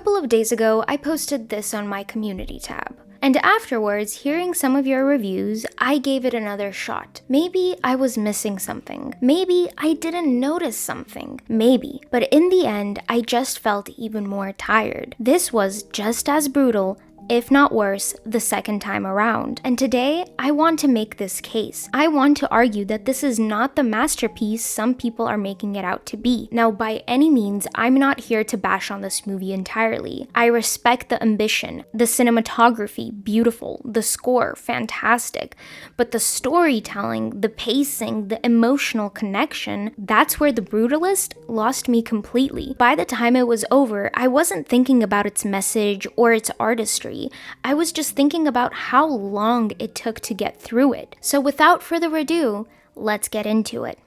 couple of days ago, I posted this on my community tab. And afterwards, hearing some of your reviews, I gave it another shot. Maybe I was missing something. Maybe I didn't notice something. Maybe. But in the end, I just felt even more tired. This was just as brutal, if not worse, the second time around. And today, I want to make this case. I want to argue that this is not the masterpiece some people are making it out to be. Now, by any means, I'm not here to bash on this movie entirely. I respect the ambition, the cinematography, beautiful, the score, fantastic. But the storytelling, the pacing, the emotional connection, that's where The Brutalist lost me completely. By the time it was over, I wasn't thinking about its message or its artistry. I was just thinking about how long it took to get through it. So without further ado, let's get into it.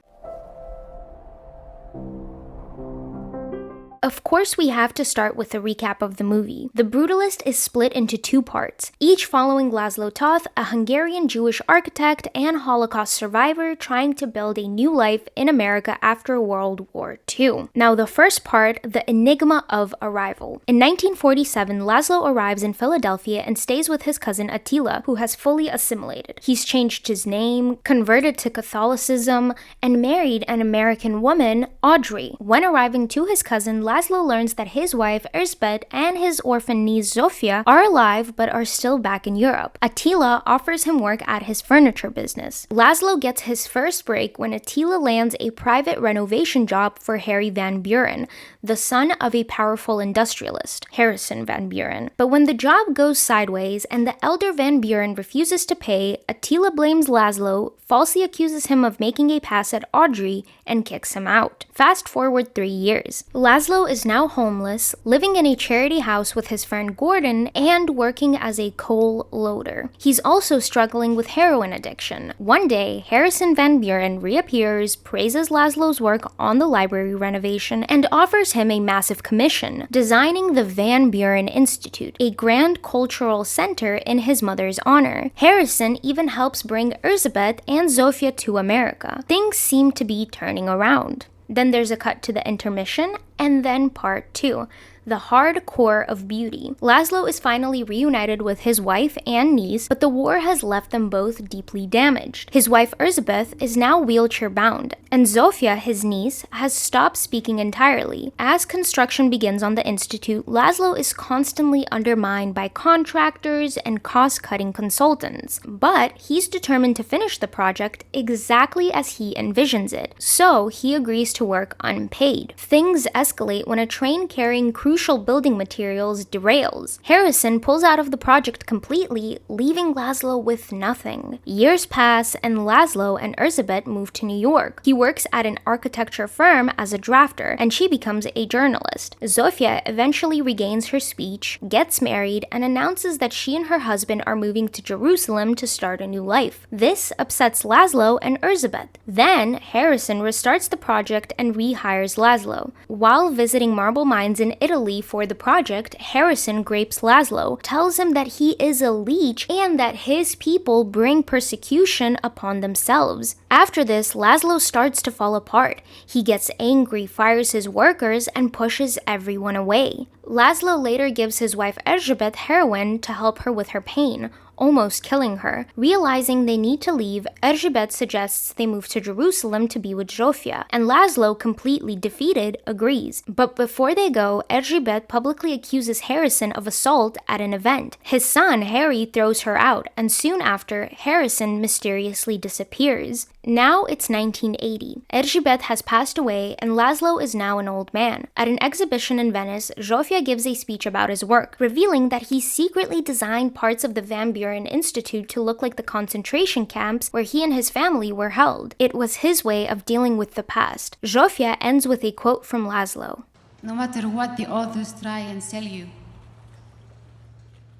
Of course, we have to start with a recap of the movie. The Brutalist is split into two parts, each following Laszlo Toth, a Hungarian Jewish architect and Holocaust survivor trying to build a new life in America after World War II. Now, the first part, the enigma of arrival. In 1947, Laszlo arrives in Philadelphia and stays with his cousin Attila, who has fully assimilated. He's changed his name, converted to Catholicism, and married an American woman, Audrey. When arriving to his cousin, Laszlo learns that his wife, Erzsébet, and his orphan niece, Zofia, are alive but are still back in Europe. Attila offers him work at his furniture business. Laszlo gets his first break when Attila lands a private renovation job for Harry Van Buren, the son of a powerful industrialist, Harrison Van Buren. But when the job goes sideways and the elder Van Buren refuses to pay, Attila blames Laszlo, falsely accuses him of making a pass at Audrey, and kicks him out. Fast forward 3 years. Laszlo is now homeless, living in a charity house with his friend Gordon, and working as a coal loader. He's also struggling with heroin addiction. One day, Harrison Van Buren reappears, praises Laszlo's work on the library renovation, and offers him a massive commission, designing the Van Buren Institute, a grand cultural center in his mother's honor. Harrison even helps bring Erzsébet and Zofia to America. Things seem to be turning around. Then there's a cut to the intermission, and then part 2. The hardcore of beauty. Laszlo is finally reunited with his wife and niece, but the war has left them both deeply damaged. His wife Erzsébet is now wheelchair-bound, and Zofia, his niece, has stopped speaking entirely. As construction begins on the institute, Laszlo is constantly undermined by contractors and cost-cutting consultants, but he's determined to finish the project exactly as he envisions it, so he agrees to work unpaid. Things escalate when a train carrying crucial building materials derails. Harrison pulls out of the project completely, leaving Laszlo with nothing. Years pass, and Laszlo and Erzsébet move to New York. He works at an architecture firm as a drafter, and she becomes a journalist. Zofia eventually regains her speech, gets married, and announces that she and her husband are moving to Jerusalem to start a new life. This upsets Laszlo and Erzsébet. Then, Harrison restarts the project and rehires Laszlo. While visiting marble mines in Italy for the project, Harrison grapes Laszlo, tells him that he is a leech and that his people bring persecution upon themselves. After this, Laszlo starts to fall apart. He gets angry, fires his workers, and pushes everyone away. Laszlo later gives his wife Erzsébet heroin to help her with her pain, almost killing her. Realizing they need to leave, Erzsébet suggests they move to Jerusalem to be with Zofia, and Laszlo, completely defeated, agrees. But before they go, Erzsébet publicly accuses Harrison of assault at an event. His son, Harry, throws her out, and soon after, Harrison mysteriously disappears. Now it's 1980. Erzsébet has passed away, and Laszlo is now an old man. At an exhibition in Venice, Zofia gives a speech about his work, revealing that he secretly designed parts of the Van Buren Institute to look like the concentration camps where he and his family were held. It was his way of dealing with the past. Zofia ends with a quote from Laszlo. No matter what the authors try and sell you,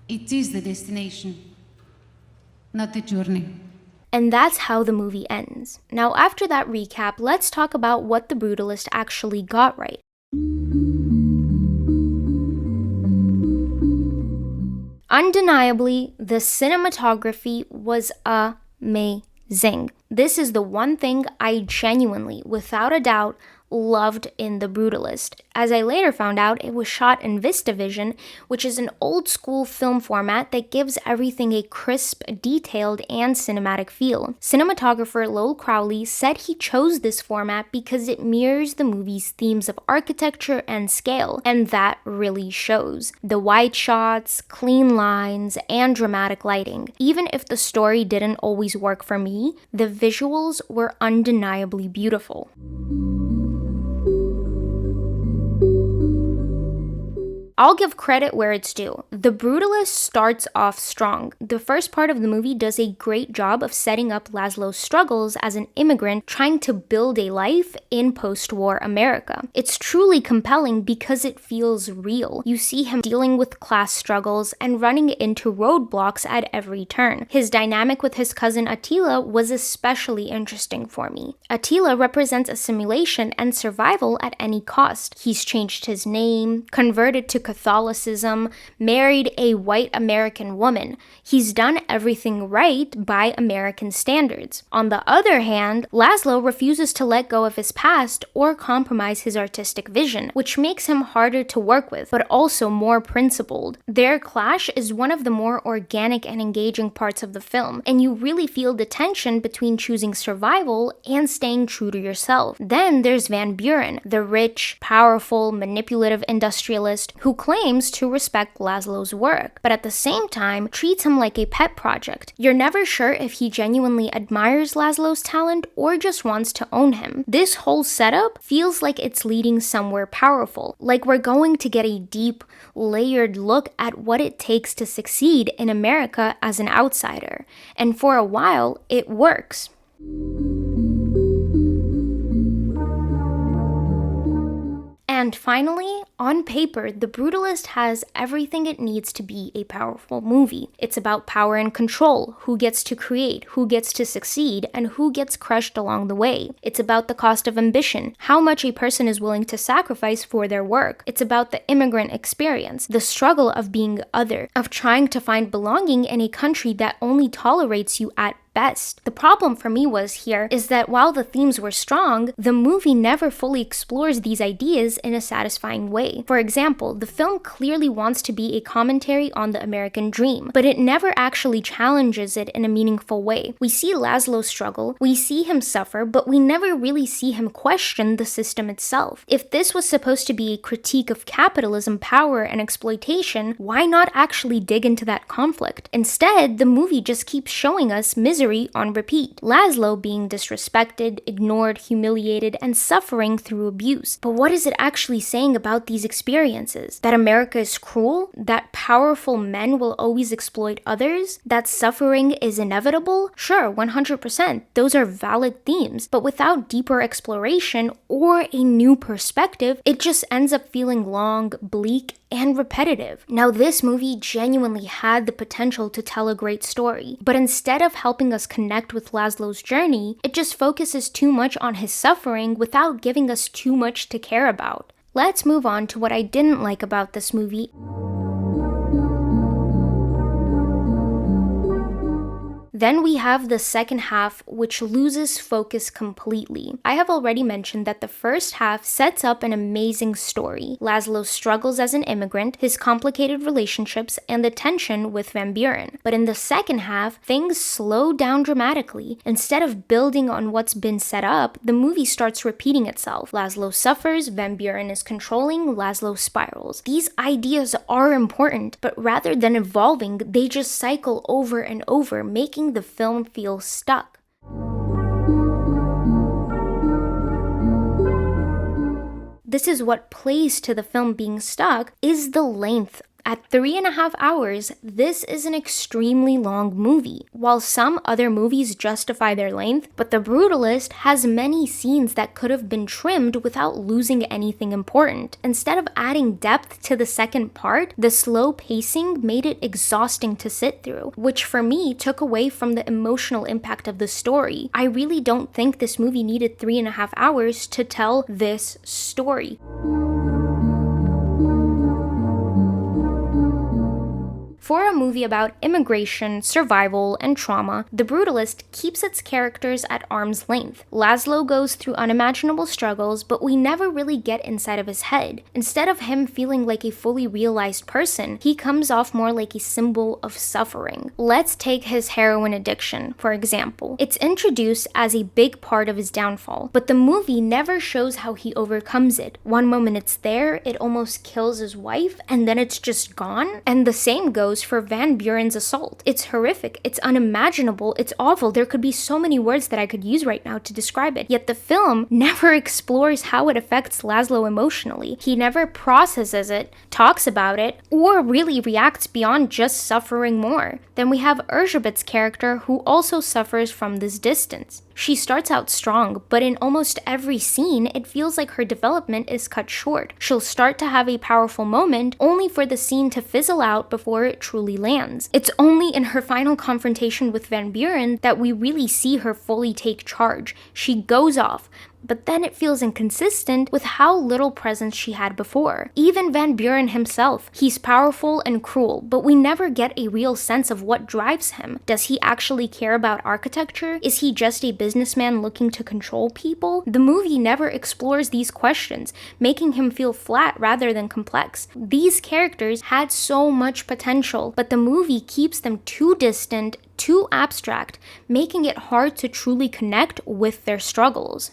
it is the destination, not the journey. And that's how the movie ends. Now, after that recap, let's talk about what The Brutalist actually got right. Undeniably, the cinematography was amazing. This is the one thing I genuinely, without a doubt, loved in The Brutalist. As I later found out, it was shot in VistaVision, which is an old school film format that gives everything a crisp, detailed, and cinematic feel. Cinematographer Lowell Crowley said he chose this format because it mirrors the movie's themes of architecture and scale, and that really shows. The wide shots, clean lines, and dramatic lighting. Even if the story didn't always work for me, the visuals were undeniably beautiful. I'll give credit where it's due. The Brutalist starts off strong. The first part of the movie does a great job of setting up Laszlo's struggles as an immigrant trying to build a life in post-war America. It's truly compelling because it feels real. You see him dealing with class struggles and running into roadblocks at every turn. His dynamic with his cousin Attila was especially interesting for me. Attila represents assimilation and survival at any cost. He's changed his name, converted to Catholicism, married a white American woman. He's done everything right by American standards. On the other hand, Laszlo refuses to let go of his past or compromise his artistic vision, which makes him harder to work with, but also more principled. Their clash is one of the more organic and engaging parts of the film, and you really feel the tension between choosing survival and staying true to yourself. Then there's Van Buren, the rich, powerful, manipulative industrialist who claims to respect Laszlo's work, but at the same time treats him like a pet project. You're never sure if he genuinely admires Laszlo's talent or just wants to own him. This whole setup feels like it's leading somewhere powerful, like we're going to get a deep, layered look at what it takes to succeed in America as an outsider. And for a while, it works. And finally, on paper, The Brutalist has everything it needs to be a powerful movie. It's about power and control, who gets to create, who gets to succeed, and who gets crushed along the way. It's about the cost of ambition, how much a person is willing to sacrifice for their work. It's about the immigrant experience, the struggle of being other, of trying to find belonging in a country that only tolerates you at best. The problem for me is that while the themes were strong, the movie never fully explores these ideas in a satisfying way. For example, the film clearly wants to be a commentary on the American dream, but it never actually challenges it in a meaningful way. We see Laszlo struggle, we see him suffer, but we never really see him question the system itself. If this was supposed to be a critique of capitalism, power, and exploitation, why not actually dig into that conflict? Instead, the movie just keeps showing us misery on repeat. Laszlo being disrespected, ignored, humiliated, and suffering through abuse. But what is it actually saying about these experiences? That America is cruel? That powerful men will always exploit others? That suffering is inevitable? Sure, 100%. Those are valid themes. But without deeper exploration or a new perspective, it just ends up feeling long, bleak, and repetitive. Now, this movie genuinely had the potential to tell a great story, but instead of helping us connect with Laszlo's journey, it just focuses too much on his suffering without giving us too much to care about. Let's move on to what I didn't like about this movie. Then we have the second half, which loses focus completely. I have already mentioned that the first half sets up an amazing story. Laszlo's struggles as an immigrant, his complicated relationships, and the tension with Van Buren. But in the second half, things slow down dramatically. Instead of building on what's been set up, the movie starts repeating itself. Laszlo suffers, Van Buren is controlling, Laszlo spirals. These ideas are important, but rather than evolving, they just cycle over and over, making the film feel stuck. This is what plays to the film being stuck, is the length. At 3.5 hours, this is an extremely long movie. While some other movies justify their length, but The Brutalist has many scenes that could have been trimmed without losing anything important. Instead of adding depth to the second part, the slow pacing made it exhausting to sit through, which for me took away from the emotional impact of the story. I really don't think this movie needed 3.5 hours to tell this story. For a movie about immigration, survival, and trauma, The Brutalist keeps its characters at arm's length. Laszlo goes through unimaginable struggles, but we never really get inside of his head. Instead of him feeling like a fully realized person, he comes off more like a symbol of suffering. Let's take his heroin addiction, for example. It's introduced as a big part of his downfall, but the movie never shows how he overcomes it. One moment it's there, it almost kills his wife, and then it's just gone. And the same goes for Van Buren's assault. It's horrific, it's unimaginable, it's awful. There could be so many words that I could use right now to describe it. Yet the film never explores how it affects Laszlo emotionally. He never processes it, talks about it, or really reacts beyond just suffering more. Then we have Erzsébet's character, who also suffers from this distance. She starts out strong, but in almost every scene, it feels like her development is cut short. She'll start to have a powerful moment, only for the scene to fizzle out before it truly lands. It's only in her final confrontation with Van Buren that we really see her fully take charge. She goes off, but then it feels inconsistent with how little presence she had before. Even Van Buren himself, he's powerful and cruel, but we never get a real sense of what drives him. Does he actually care about architecture? Is he just a businessman looking to control people? The movie never explores these questions, making him feel flat rather than complex. These characters had so much potential, but the movie keeps them too distant, too abstract, making it hard to truly connect with their struggles.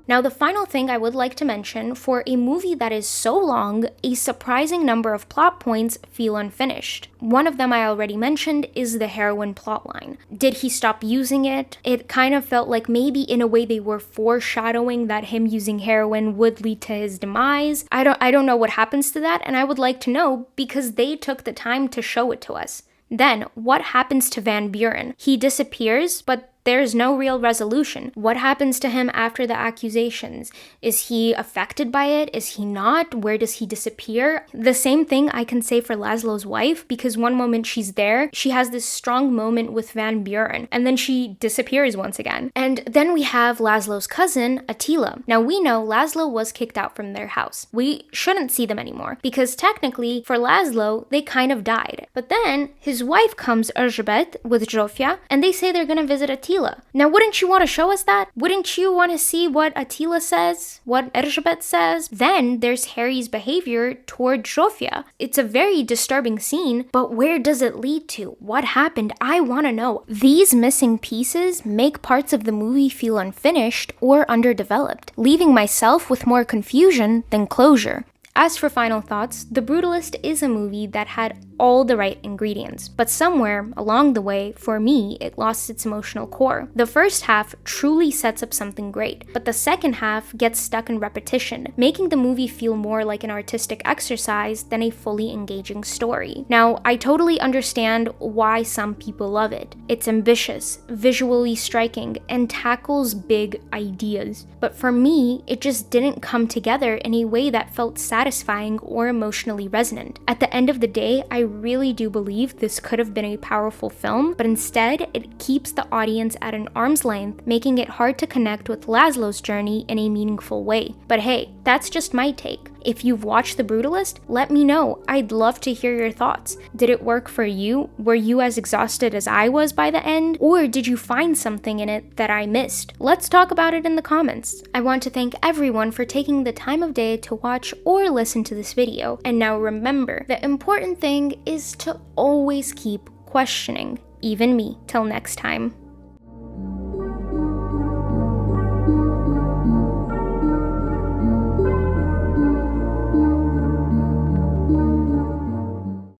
Now, the final thing I would like to mention, for a movie that is so long, a surprising number of plot points feel unfinished. One of them I already mentioned is the heroin plotline. Did he stop using it? It kind of felt like maybe in a way they were foreshadowing that him using heroin would lead to his demise. I don't know what happens to that, and I would like to know because they took the time to show it to us. Then, what happens to Van Buren? He disappears, but there's no real resolution. What happens to him after the accusations? Is he affected by it? Is he not? Where does he disappear? The same thing I can say for Laszlo's wife, because one moment she's there, she has this strong moment with Van Buren, and then she disappears once again. And then we have Laszlo's cousin, Attila. Now we know Laszlo was kicked out from their house. We shouldn't see them anymore, because technically, for Laszlo, they kind of died. But then, his wife comes, Erzsébet, with Zsófia, and they say they're gonna visit Attila. Now, wouldn't you want to show us that? Wouldn't you want to see what Attila says? What Erzsébet says? Then there's Harry's behavior toward Zsófia. It's a very disturbing scene, but where does it lead to? What happened? I want to know. These missing pieces make parts of the movie feel unfinished or underdeveloped, leaving myself with more confusion than closure. As for final thoughts, The Brutalist is a movie that had all the right ingredients, but somewhere along the way, for me, it lost its emotional core. The first half truly sets up something great, but the second half gets stuck in repetition, making the movie feel more like an artistic exercise than a fully engaging story. Now, I totally understand why some people love it. It's ambitious, visually striking, and tackles big ideas. But for me, it just didn't come together in a way that felt satisfying or emotionally resonant. At the end of the day, I really do believe this could have been a powerful film, but instead, it keeps the audience at an arm's length, making it hard to connect with Laszlo's journey in a meaningful way. But hey, that's just my take. If you've watched The Brutalist, let me know. I'd love to hear your thoughts. Did it work for you? Were you as exhausted as I was by the end? Or did you find something in it that I missed? Let's talk about it in the comments. I want to thank everyone for taking the time of day to watch or listen to this video. And now remember, the important thing is to always keep questioning, even me. Till next time.